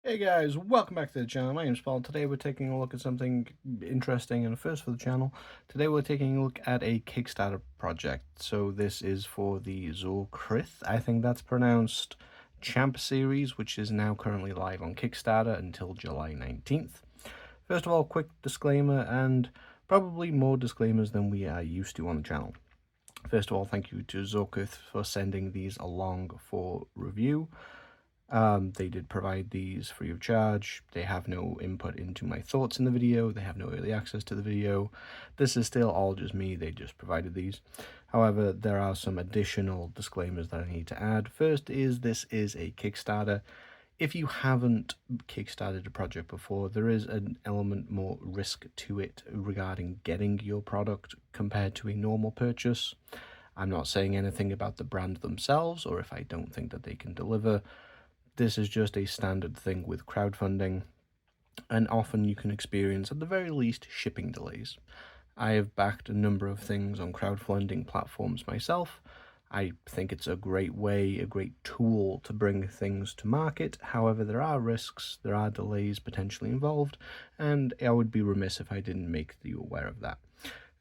Hey guys, welcome back to the channel. My name's Paul. Today we're taking a look at something interesting and a first for the channel. Today we're taking a look at a Kickstarter project. So this is for the Zorkryth, I think that's pronounced, Champ series, which is now currently live on Kickstarter until July 19th. First of all, quick disclaimer, and probably more disclaimers than we are used to on the channel. First of all, thank you to Zorkryth for sending these along for review. They did provide these free of charge. They have no input into my thoughts in the video. They have no early access to the video. This is still all just me. They just provided these. However, there are some additional disclaimers that I need to add. First is this is a Kickstarter. If you haven't kickstarted a project before, there is an element more risk to it regarding getting your product compared to a normal purchase. I'm not saying anything about the brand themselves or if I don't think that they can deliver. This is just a standard thing with crowdfunding, and often you can experience, at the very least, shipping delays. I have backed a number of things on crowdfunding platforms myself. I think it's a great way, a great tool to bring things to market. However, there are risks, there are delays potentially involved, and I would be remiss if I didn't make you aware of that.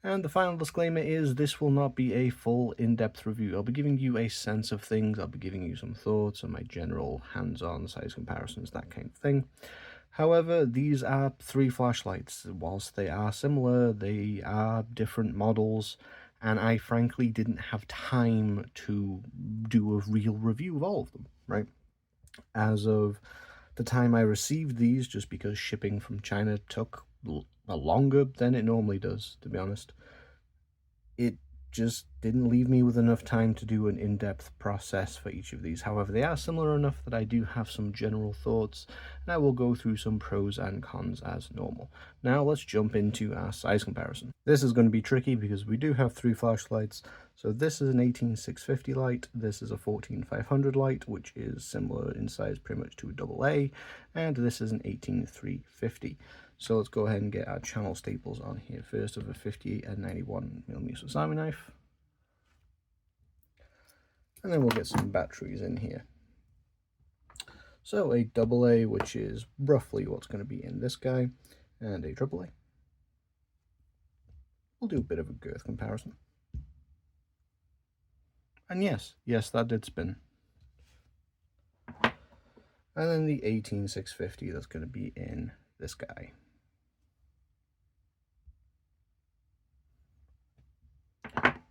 And the final disclaimer is this will not be a full in-depth review. I'll be giving you a sense of things, I'll be giving you some thoughts on my general hands-on size comparisons, that kind of thing. However, these are 3 flashlights. Whilst they are similar, they are different models, and I frankly didn't have time to do a real review of all of them, right? As of the time I received these, just because shipping from China took longer than it normally does, to be honest, it just didn't leave me with enough time to do an in-depth process for each of these. However, they are similar enough that I do have some general thoughts, and I will go through some pros and cons as normal. Now let's jump into our size comparison. This is going to be tricky because we do have 3 flashlights. So this is an 18650 light, this is a 14500 light, which is similar in size pretty much to a AA, and this is an 18350. So let's go ahead and get our channel staples on here first of a 58 and 91mm Sasami knife. And then we'll get some batteries in here. So a AA, which is roughly what's going to be in this guy, and a AAA. We'll do a bit of a girth comparison. And yes, that did spin. And then the 18650 that's going to be in this guy.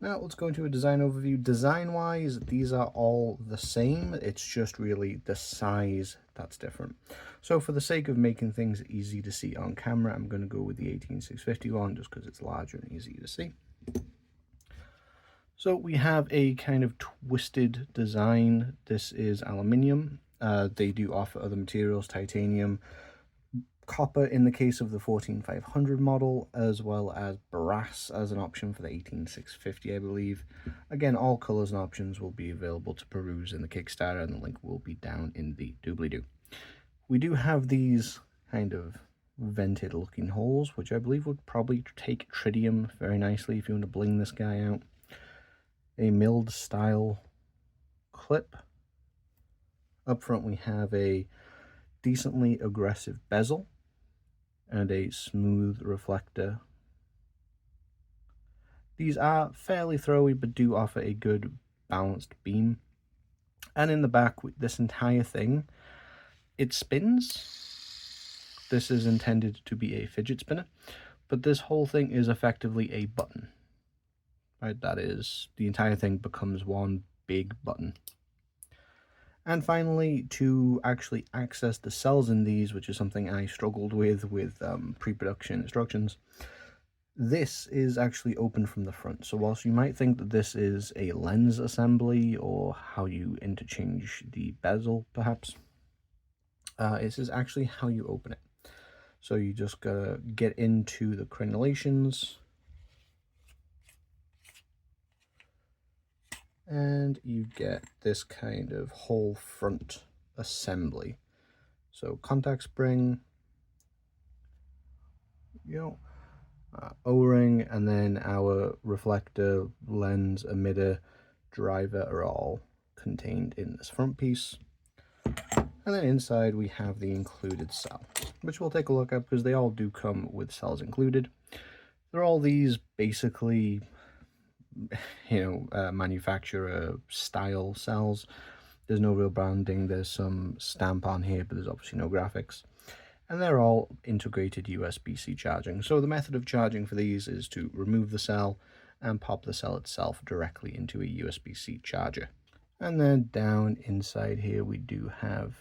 Now let's go into a design overview. Design-wise, these are all the same. It's just really the size that's different. So for the sake of making things easy to see on camera, I'm going to go with the 18650 one just because it's larger and easier to see. So we have a kind of twisted design. This is aluminium. They do offer other materials, titanium, copper in the case of the 14500 model, as well as brass as an option for the 18650, I believe. Again, all colors and options will be available to peruse in the Kickstarter, and the link will be down in the doobly-doo. We do have these kind of vented looking holes, which I believe would probably take tritium very nicely if you want to bling this guy out. A milled style clip. Up front we have a decently aggressive bezel and a smooth reflector. These are fairly throwy but do offer a good balanced beam. And in the back, this entire thing, it spins. This is intended to be a fidget spinner, but this whole thing is effectively a button. Right, that is, the entire thing becomes one big button. And finally, to actually access the cells in these, which is something I struggled with pre-production instructions, this is actually open from the front. So whilst you might think that this is a lens assembly or how you interchange the bezel, perhaps, this is actually how you open it. So you just gotta get into the crenulations, and you get this kind of whole front assembly. So contact spring, O-ring, and then our reflector, lens, emitter, driver are all contained in this front piece. And then inside we have the included cell, which we'll take a look at because they all do come with cells included. They're all these basically, manufacturer style cells. There's no real branding. There's some stamp on here, but there's obviously no graphics. And they're all integrated USB-C charging. So the method of charging for these is to remove the cell and pop the cell itself directly into a USB-C charger. And then down inside here we do have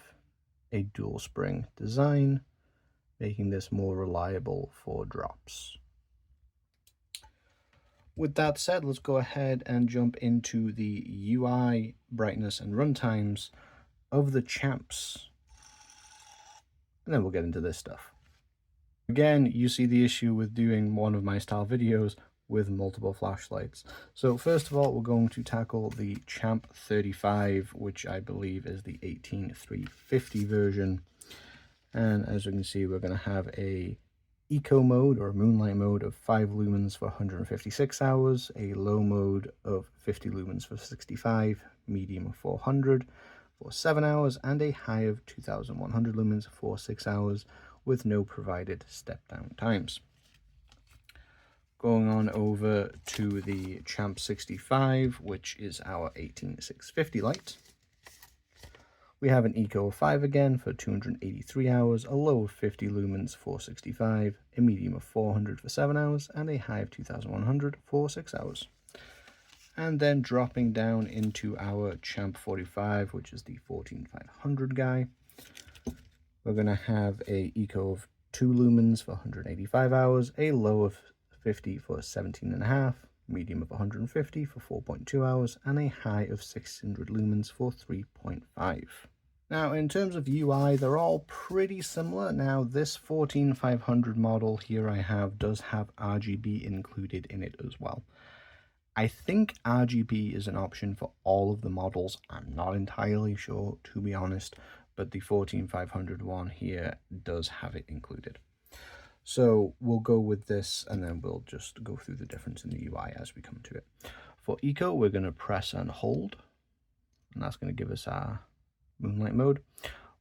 a dual spring design, making this more reliable for drops. With that said, let's go ahead and jump into the UI, brightness, and runtimes of the champs. And then we'll get into this stuff. Again, you see the issue with doing one of my style videos with multiple flashlights. So first of all, we're going to tackle the Champ 35, which I believe is the 18350 version. And as you can see, we're going to have a eco mode or a moonlight mode of 5 lumens for 156 hours, a low mode of 50 lumens for 65, medium of 400 for 7 hours, and a high of 2100 lumens for 6 hours with no provided step down times. Going on over to the Champ 65, which is our 18650 light. We have an eco of 5 again for 283 hours, a low of 50 lumens for 65, a medium of 400 for 7 hours, and a high of 2100 for 6 hours. And then dropping down into our Champ 45, which is the 14500 guy. We're going to have a eco of 2 lumens for 185 hours, a low of 50 for 17.5, medium of 150 for 4.2 hours, and a high of 600 lumens for 3.5. Now, in terms of UI, they're all pretty similar. Now, this 14500 model here I have does have RGB included in it as well. I think RGB is an option for all of the models. I'm not entirely sure, to be honest, but the 14500 one here does have it included. So we'll go with this and then we'll just go through the difference in the UI as we come to it. For eco, we're going to press and hold, and that's going to give us our moonlight mode.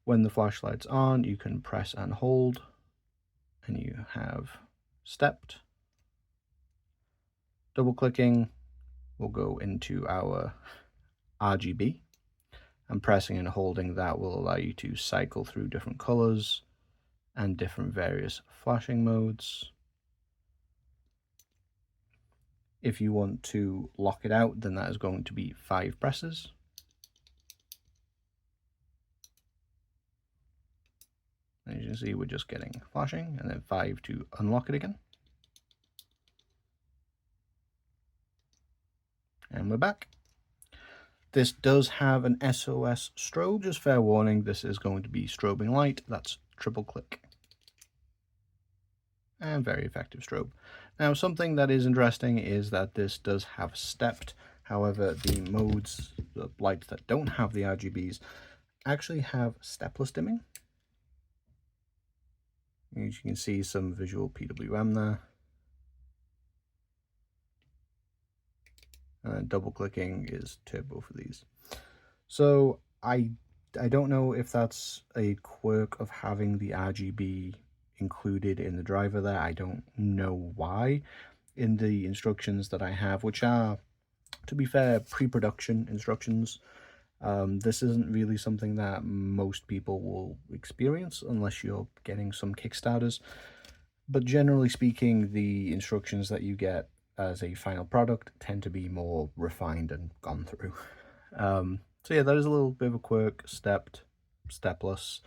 When the flashlight's on, you can press and hold, and you have stepped. Double clicking will go into our RGB, and pressing and holding that will allow you to cycle through different colors and different various flashing modes. If you want to lock it out, then that is going to be 5 presses. As you can see, we're just getting flashing, and then 5 to unlock it again. And we're back. This does have an SOS strobe. Just fair warning, this is going to be strobing light. That's triple click. And very effective strobe. Now, something that is interesting is that this does have stepped. However, the modes, the lights that don't have the RGBs, actually have stepless dimming. As you can see, some visual PWM there. Double clicking is turbo for these. So I don't know if that's a quirk of having the RGB included in the driver there. I don't know why. In the instructions that I have, which are, to be fair, pre-production instructions, this isn't really something that most people will experience unless you're getting some Kickstarters. But generally speaking, the instructions that you get as a final product tend to be more refined and gone through. So yeah, that is a little bit of a quirk. Stepped, stepless,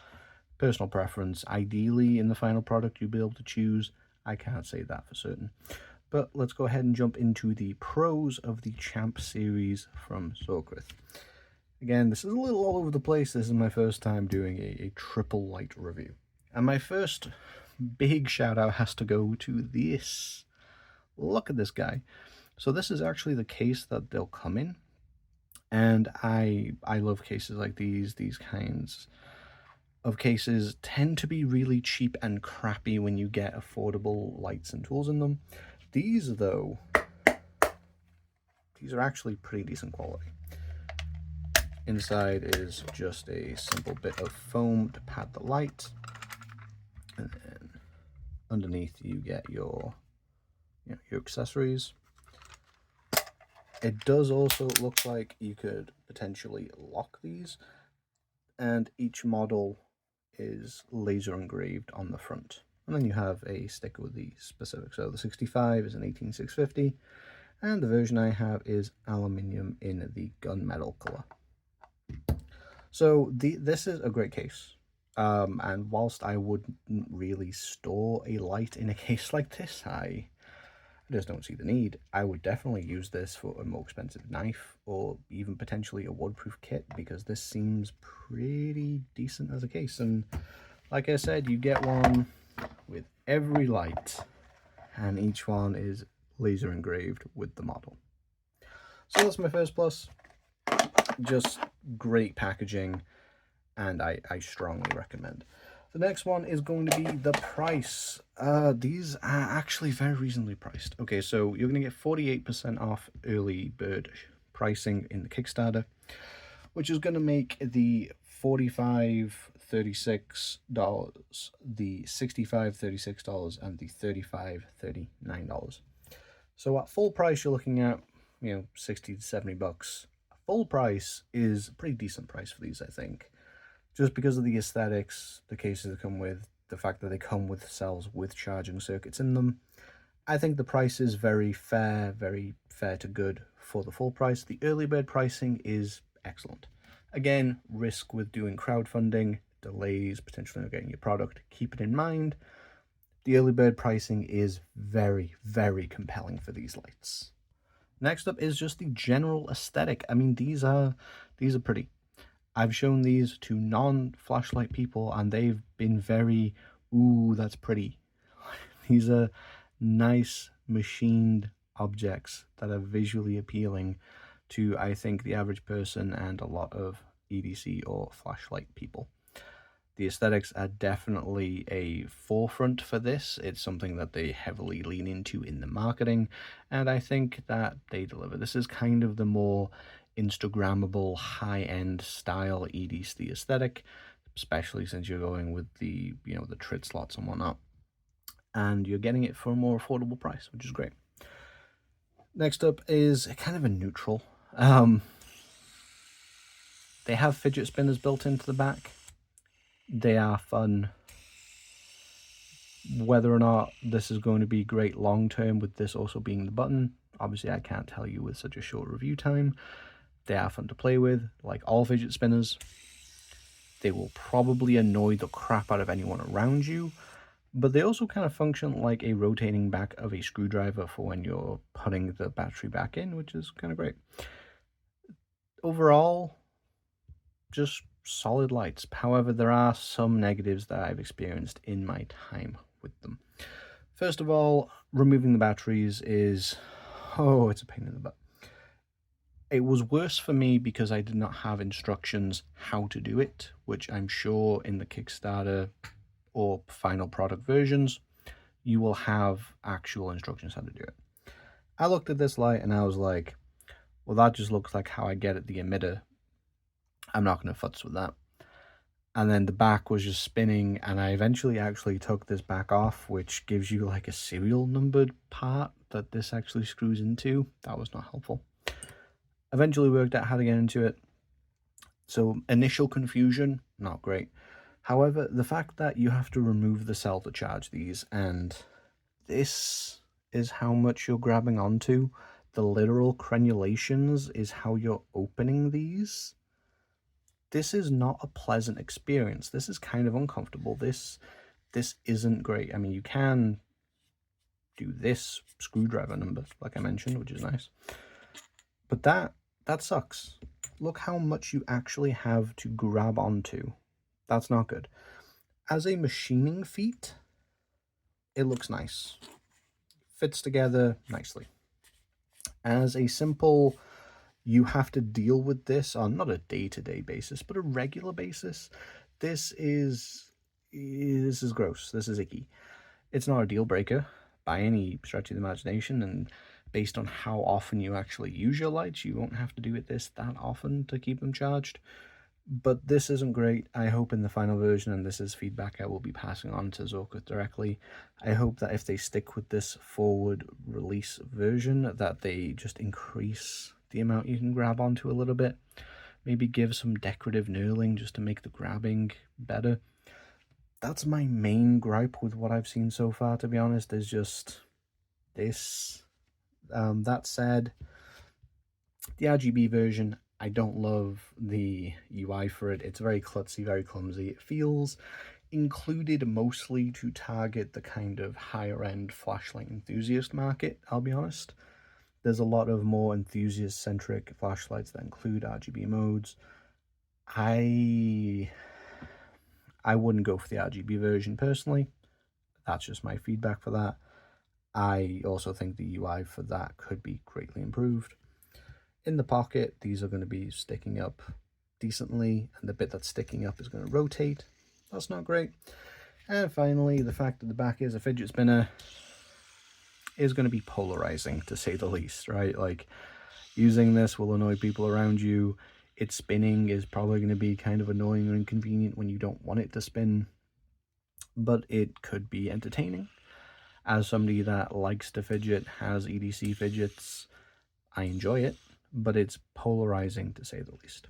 personal preference. Ideally, in the final product, you'll be able to choose. I can't say that for certain. But let's go ahead and jump into the pros of the Champ series from Zorkryth. Again, this is a little all over the place. This is my first time doing a triple light review. And my first big shout out has to go to this. Look at this guy. So this is actually the case that they'll come in. And I love cases like these. These kinds of cases tend to be really cheap and crappy when you get affordable lights and tools in them. These, though, these are actually pretty decent quality. Inside is just a simple bit of foam to pad the light. And then underneath you get your accessories. It does also look like you could potentially lock these, and each model is laser engraved on the front. And then you have a sticker with the specifics. So the 65 is an 18650, and the version I have is aluminium in the gunmetal color. So this is a great case. And whilst I wouldn't really store a light in a case like this, I just don't see the need. I would definitely use this for a more expensive knife, or even potentially a waterproof kit, because this seems pretty decent as a case. And like I said, you get one with every light, and each one is laser engraved with the model. So that's my first plus. Just great packaging, and I strongly recommend. The next one is going to be the price. These are actually very reasonably priced. Okay, so you're going to get 48% off early bird pricing in the Kickstarter, which is going to make the $45.36, the $65.36, and the $35.39. So at full price, you're looking at, 60 to 70 bucks. Full price is a pretty decent price for these, I think. Just because of the aesthetics, the cases they come with, the fact that they come with cells with charging circuits in them. I think the price is very fair to good for the full price. The early bird pricing is excellent. Again, risk with doing crowdfunding, delays, potentially not getting your product, keep it in mind. The early bird pricing is very, very compelling for these lights. Next up is just the general aesthetic. I mean, these are pretty. I've shown these to non-flashlight people, and they've been very, ooh, that's pretty. These are nice machined objects that are visually appealing to, I think, the average person and a lot of EDC or flashlight people. The aesthetics are definitely a forefront for this. It's something that they heavily lean into in the marketing, and I think that they deliver. This is kind of the more Instagrammable, high-end style EDC aesthetic, especially since you're going with the, the trid slots and whatnot. And you're getting it for a more affordable price, which is great. Next up is kind of a neutral. They have fidget spinners built into the back. They are fun. Whether or not this is going to be great long-term with this also being the button, obviously I can't tell you with such a short review time. They are fun to play with, like all fidget spinners. They will probably annoy the crap out of anyone around you, but they also kind of function like a rotating back of a screwdriver for when you're putting the battery back in, which is kind of great. Overall, just solid lights. However, there are some negatives that I've experienced in my time with them. First of all, removing the batteries is, it's a pain in the butt. It was worse for me because I did not have instructions how to do it, which I'm sure in the Kickstarter or final product versions, you will have actual instructions how to do it. I looked at this light and I was like, well, that just looks like how I get at the emitter. I'm not going to futz with that. And then the back was just spinning, and I eventually actually took this back off, which gives you like a serial numbered part that this actually screws into. That was not helpful. Eventually worked out how to get into it. So initial confusion, not great. However, the fact that you have to remove the cell to charge these, and this is how much you're grabbing onto. The literal crenulations is how you're opening these. This is not a pleasant experience. This is kind of uncomfortable. This isn't great. I mean, you can do this screwdriver number, like I mentioned, which is nice. But that sucks. Look how much you actually have to grab onto. That's not good. As a machining feat, it looks nice. Fits together nicely. As a simple, you have to deal with this on not a day-to-day basis, but a regular basis. This is gross. This is icky. It's not a deal breaker by any stretch of the imagination, and based on how often you actually use your lights. You won't have to do it that often to keep them charged. But this isn't great. I hope in the final version, and this is feedback I will be passing on to Zorkryth directly, I hope that if they stick with this forward release version, that they just increase the amount you can grab onto a little bit. Maybe give some decorative knurling just to make the grabbing better. That's my main gripe with what I've seen so far, to be honest, is just this. That said, the RGB version, I don't love the UI for it. It's very klutzy, very clumsy. It feels included mostly to target the kind of higher end flashlight enthusiast market, I'll be honest. There's a lot of more enthusiast centric flashlights that include RGB modes. I wouldn't go for the RGB version personally. That's just my feedback for that. I also think the UI for that could be greatly improved. In the pocket, these are going to be sticking up decently, and the bit that's sticking up is going to rotate. That's not great. And finally, the fact that the back is a fidget spinner is going to be polarizing, to say the least, right? Like, using this will annoy people around you. Its spinning is probably going to be kind of annoying or inconvenient when you don't want it to spin, but it could be entertaining. As somebody that likes to fidget, has EDC fidgets, I enjoy it, but it's polarizing, to say the least.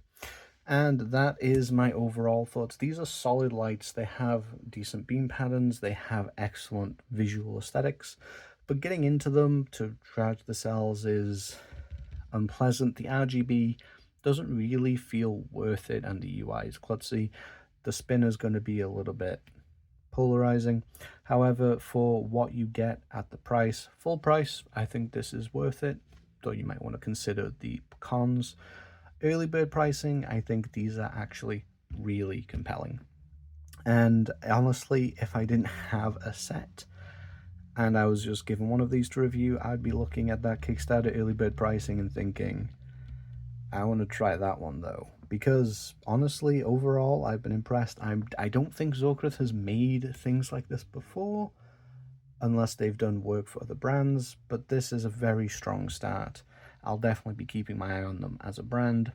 And that is my overall thoughts. These are solid lights. They have decent beam patterns. They have excellent visual aesthetics. But getting into them to charge the cells is unpleasant. The RGB doesn't really feel worth it, and the UI is klutzy. The spin is going to be a little bit polarizing. However, for what you get at the price, full price, I think this is worth it, though you might want to consider the cons. Early bird pricing, I think these are actually really compelling. And honestly, if I didn't have a set and I was just given one of these to review, I'd be looking at that Kickstarter early bird pricing and thinking, I want to try that one though. Because honestly, overall, I've been impressed. I don't think Zorkryth has made things like this before, unless they've done work for other brands, but this is a very strong start. I'll definitely be keeping my eye on them as a brand.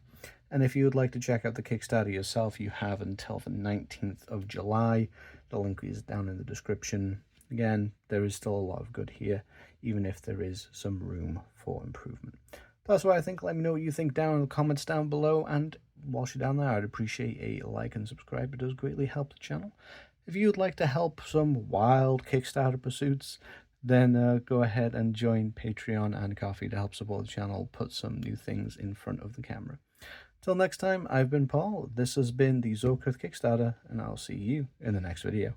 And if you would like to check out the Kickstarter yourself, you have until the 19th of July. The link is down in the description. Again, there is still a lot of good here, even if there is some room for improvement. That's what I think. Let me know what you think down in the comments down below, and whilst you're down there, I'd appreciate a like and subscribe. It does greatly help the channel. If you would like to help some wild Kickstarter pursuits, then go ahead and join Patreon and Ko-fi to help support the channel, put some new things in front of the camera. Till next time, I've been Paul, this has been the Zorkryth Kickstarter, and I'll see you in the next video.